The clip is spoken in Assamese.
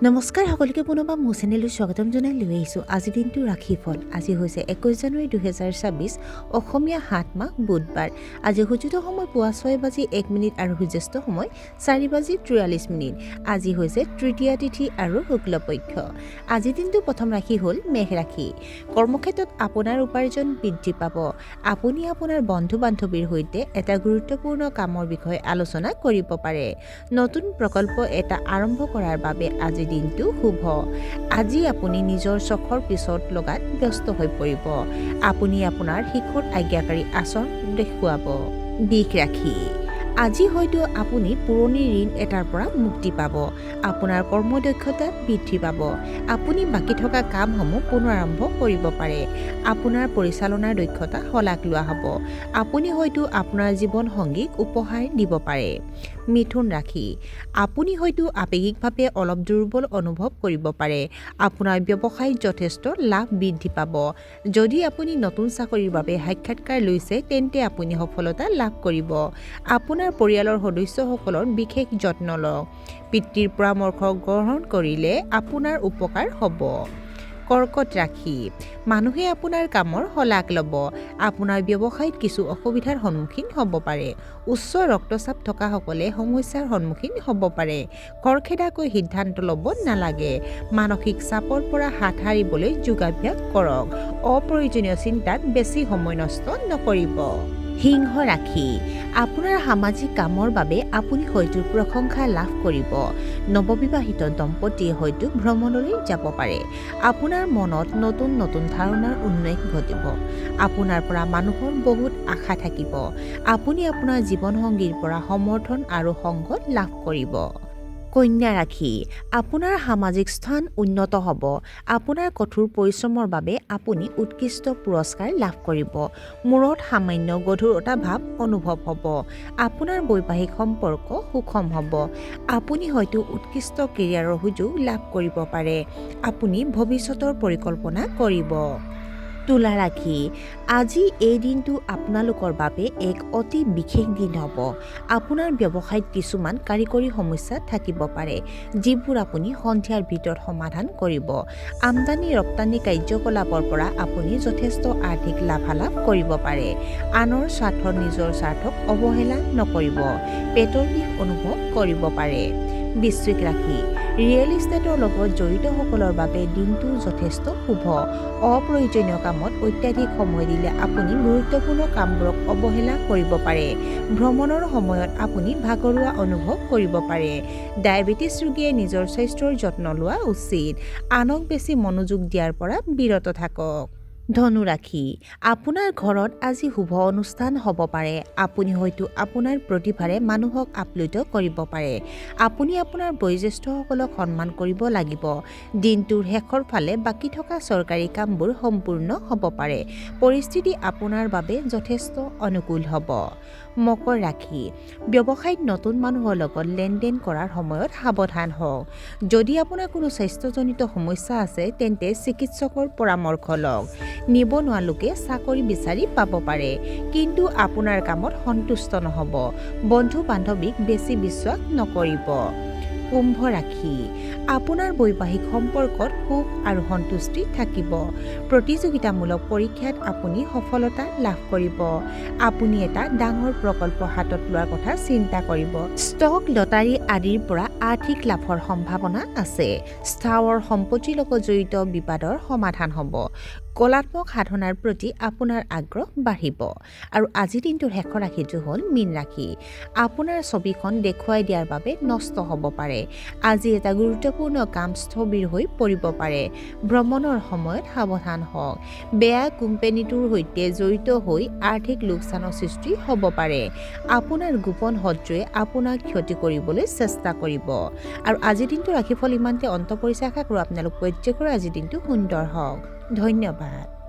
নমস্কাৰ সকলোকে পুনৰবাৰ মোৰ চেনেললৈ স্বাগতম জনাই লৈ আহিছোঁ। আজিৰ দিনটো ৰাশিফল। আজি হৈছে 21 জানুৱাৰী 2026, অসমীয়া 7 মাহ বুধবাৰ। আজি সূৰ্যোদয় সময় পুৱা 6:01 আৰু সূৰ্যাস্ত সময় 4:43। আজি হৈছে তৃতীয়া তিথি আৰু শুক্লপক্ষ। আজিৰ দিনটো প্ৰথম ৰাশি হ'ল মেঘ ৰাশি। কৰ্মক্ষেত্ৰত আপোনাৰ উপাৰ্জন বৃদ্ধি পাব। আপুনি আপোনাৰ বন্ধু বান্ধৱীৰ সৈতে এটা গুৰুত্বপূৰ্ণ কামৰ বিষয়ে আলোচনা কৰিব পাৰে। নতুন প্ৰকল্প এটা আৰম্ভ কৰাৰ বাবে আজি দিনটো শুভ। আজি আপুনি নিজৰ চখৰ পিছত লগাত ব্যস্ত হৈ পৰিব। আপুনি আপোনাৰ শিশুৰ আজ্ঞাকাৰী আচৰণ দেখুৱাব। দিশ ৰাখি আজি হয়তো আপুনি পুৰণি ঋণ এটাৰ পৰা মুক্তি পাব। আপোনাৰ কৰ্মদক্ষতা বৃদ্ধি পাব। আপুনি বাকী থকা কামসমূহ পুনৰাৰম্ভ কৰিব পাৰে। আপোনাৰ পৰিচালনাৰ দক্ষতা শলাগ লোৱা হ'ব। আপুনি হয়তো আপোনাৰ জীৱনসংগীক উপহাৰ দিব পাৰে। মিথুন ৰাশি আপুনি হয়তো আৱেগিকভাৱে অলপ দুৰ্বল অনুভৱ কৰিব পাৰে। আপোনাৰ ব্যৱসায়ত যথেষ্ট লাভ বৃদ্ধি পাব। যদি আপুনি নতুন চাকৰিৰ বাবে সাক্ষাৎকাৰ লৈছে তেন্তে আপুনি সফলতা লাভ কৰিব। আপোনাৰ পৰিয়ালৰ সদস্যসকলৰ বিশেষ যত্ন লওক। পিতৃৰ পৰামৰ্শ গ্ৰহণ কৰিলে আপোনাৰ উপকাৰ হ'ব। কৰ্কট ৰাশি মানুহে আপোনাৰ কামৰ শলাগ ল'ব। আপোনাৰ ব্যৱসায়ত কিছু অসুবিধাৰ সন্মুখীন হ'ব পাৰে। উচ্চ ৰক্তচাপ থকাসকলে সমস্যাৰ সন্মুখীন হ'ব পাৰে। খৰখেদাকৈ সিদ্ধান্ত ল'ব নালাগে। মানসিক চাপৰ পৰা হাত সাৰিবলৈ যোগাভ্যাস কৰক। অপ্ৰয়োজনীয় চিন্তাত বেছি সময় নষ্ট নকৰিব। সিংহ ৰাশি আপোনাৰ সামাজিক কামৰ বাবে আপুনি হয়তো প্ৰশংসা লাভ কৰিব। নৱবিবাহিত দম্পতীয়ে হয়তো ভ্ৰমণলৈ যাব পাৰে। আপোনাৰ মনত নতুন নতুন ধাৰণাৰ উন্মেষ ঘটিব। আপোনাৰ পৰা মানুহৰ বহুত আশা থাকিব। আপুনি আপোনাৰ জীৱনসংগীৰ পৰা সমৰ্থন আৰু সংগ লাভ কৰিব। কন্যা ৰাশি আপোনাৰ সামাজিক স্থান উন্নত হ'ব। আপোনাৰ কঠোৰ পৰিশ্ৰমৰ বাবে আপুনি উৎকৃষ্ট পুৰস্কাৰ লাভ কৰিব। মূৰত সামান্য গধুৰতা ভাৱ অনুভৱ হ'ব। আপোনাৰ বৈবাহিক সম্পৰ্ক সুষম হ'ব। আপুনি হয়তো উৎকৃষ্ট কেৰিয়াৰৰ সুযোগ লাভ কৰিব পাৰে। আপুনি ভৱিষ্যতৰ পৰিকল্পনা কৰিব। তুলা ৰাশি আজি এই দিনটো আপোনালোকৰ বাবে এক অতি বিশেষ দিন হ'ব। আপোনাৰ ব্যৱসায়ত কিছুমান কাৰিকৰী সমস্যা থাকিব পাৰে, যিবোৰ আপুনি সন্ধিয়াৰ ভিতৰত সমাধান কৰিব। আমদানি ৰপ্তানি কাৰ্যকলাপৰ পৰা আপুনি যথেষ্ট আৰ্থিক লাভালাভ কৰিব পাৰে। আনৰ স্বাৰ্থত নিজৰ স্বাৰ্থক অৱহেলা নকৰিব। পেটৰ বিষ অনুভৱ কৰিব পাৰে। বৃশ্চিক ৰাশি ৰিয়েল ইষ্টেটৰ লগত জড়িতসকলৰ বাবে দিনটো যথেষ্ট শুভ। অপ্ৰয়োজনীয় কামত অত্যাধিক সময় দিলে আপুনি গুৰুত্বপূৰ্ণ কামবোৰক অৱহেলা কৰিব পাৰে। ভ্ৰমণৰ সময়ত আপুনি ভাগৰুৱা অনুভৱ কৰিব পাৰে। ডায়েবেটিছ ৰোগীয়ে নিজৰ স্বাস্থ্যৰ যত্ন লোৱা উচিত। আনক বেছি মনোযোগ দিয়াৰ পৰা বিৰত থাকক। ধনু ৰাশি আপোনাৰ ঘৰত আজি শুভ অনুষ্ঠান হ'ব পাৰে। আপুনি হয়তো আপোনাৰ প্ৰতিভাৰে মানুহক আপ্লুত কৰিব পাৰে। আপুনি আপোনাৰ বয়োজ্যেষ্ঠসকলক সন্মান কৰিব লাগিব। দিনটোৰ শেষৰ ফালে বাকী থকা চৰকাৰী কামবোৰ সম্পূৰ্ণ হ'ব পাৰে। পৰিস্থিতি আপোনাৰ বাবে যথেষ্ট অনুকূল হ'ব। মকৰ ৰাশি ব্যৱসায়ত নতুন মানুহৰ লগত লেনদেন কৰাৰ সময়ত সাৱধান হওক। যদি আপোনাৰ কোনো স্বাস্থ্যজনিত সমস্যা আছে তেন্তে চিকিৎসকৰ পৰামৰ্শ লওক। নিবনুৱা লোকে চাকৰি বিচাৰি পাব পাৰে, কিন্তু আপোনাৰ কামত সন্তুষ্ট নহ'ব। বন্ধু বান্ধৱীক বেছি বিশ্বাস নকৰিব। কুম্ভ ৰাশি আপোনাৰ বৈবাহিক সম্পৰ্কত সুখ আৰু সন্তুষ্টি থাকিব। প্ৰতিযোগিতামূলক পৰীক্ষাত আপুনি সফলতা লাভ কৰিব। আপুনি এটা ডাঙৰ প্ৰকল্প হাতত লোৱাৰ কথা চিন্তা কৰিব। ষ্টক লটাৰী আদিৰ পৰা আৰ্থিক লাভৰ সম্ভাৱনা আছে। স্থাৱৰ সম্পত্তিৰ লগত জড়িত বিবাদৰ সমাধান হ'ব। কলাত্মক সাধনাৰ প্ৰতি আপোনাৰ আগ্ৰহ বাঢ়িব। আৰু আজিৰ দিনটোৰ শেষৰ ৰাশিটো হ'ল মীন ৰাশি। আপোনাৰ ছবিখন দেখুৱাই দিয়াৰ বাবে নষ্ট হ'ব পাৰে। আজি এটা গুৰুত্বপূৰ্ণ কাম স্থবিৰ হৈ পৰিব পাৰে। ভ্ৰমণৰ সময়ত সাৱধান হওক। বেয়া কোম্পানীটোৰ সৈতে জড়িত হৈ আৰ্থিক লোকচানৰ সৃষ্টি হ'ব পাৰে। আপোনাৰ গোপন শত্ৰুৱে আপোনাক ক্ষতি কৰিবলৈ চেষ্টা কৰিব। আৰু আজিৰ দিনটোৰ ৰাশিফল ইমানতে অন্ত পৰিছে। আশা কৰোঁ আপোনালোক প্ৰত্যেকৰে আজিৰ দিনটো সুন্দৰ হওক। ধন্যবাদ।